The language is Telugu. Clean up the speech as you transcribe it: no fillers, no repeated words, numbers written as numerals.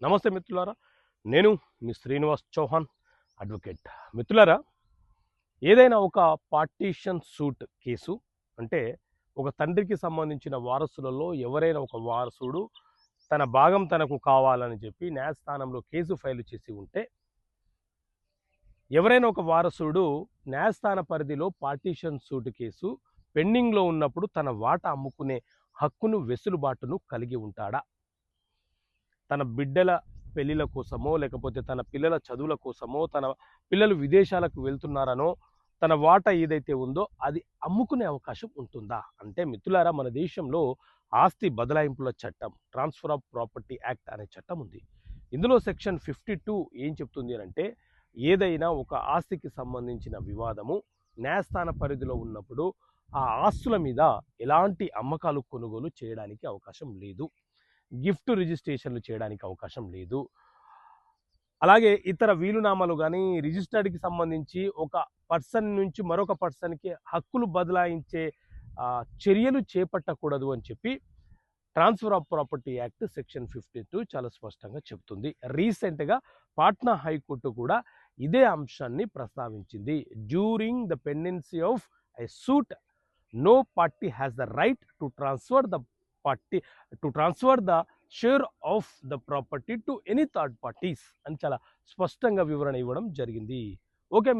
నమస్తే మిత్రులారా, నేను మీ శ్రీనివాస్ చౌహాన్ అడ్వకేట్. మిత్రులారా, ఏదైనా ఒక పార్టీషన్ సూట్ కేసు అంటే ఒక తండ్రికి సంబంధించిన వారసులలో ఎవరైనా ఒక వారసుడు తన భాగం తనకు కావాలని చెప్పి న్యాయస్థానంలో కేసు ఫైల్ చేసి ఉంటే, ఎవరైనా ఒక వారసుడు న్యాయస్థాన పరిధిలో పార్టీషన్ సూట్ కేసు పెండింగ్లో ఉన్నప్పుడు తన వాటా అమ్ముకునే హక్కును వెసులుబాటును కలిగి ఉంటాడా? తన బిడ్డల పెళ్ళిళ్ళ కోసమో, లేకపోతే తన పిల్లల చదువుల కోసమో, తన పిల్లలు విదేశాలకు వెళ్తున్నారనో, తన వాటా ఏదైతే ఉందో అది అమ్ముకునే అవకాశం ఉంటుందా? అంటే మిత్రులారా, మన దేశంలో ఆస్తి బదలాయింపుల చట్టం, ట్రాన్స్ఫర్ ఆఫ్ ప్రాపర్టీ యాక్ట్ అనే చట్టం ఉంది. ఇందులో సెక్షన్ 52 ఏం చెప్తుంది అంటే, ఏదైనా ఒక ఆస్తికి సంబంధించిన వివాదము న్యాయస్థాన పరిధిలో ఉన్నప్పుడు ఆ ఆస్తుల మీద ఎలాంటి అమ్మకాలు కొనుగోలు చేయడానికి అవకాశం లేదు. గిఫ్ట్ రిజిస్ట్రేషన్లు చేయడానికి అవకాశం లేదు. అలాగే ఇతర వీలునామాలు కానీ రిజిస్టర్డ్కి సంబంధించి ఒక పర్సన్ నుంచి మరొక పర్సన్కి హక్కులు బదలాయించే చర్యలు చేపట్టకూడదు అని చెప్పి transfer of property act section 52 చాలా స్పష్టంగా చెప్తుంది. రీసెంట్గా పాట్నా హైకోర్టు కూడా ఇదే అంశాన్ని ప్రస్తావించింది. During the pendency of a suit, no party has the right to transfer the share of the property to any third parties అని చాలా స్పష్టంగా వివరణ ఇవ్వడం జరిగింది. ఓకే.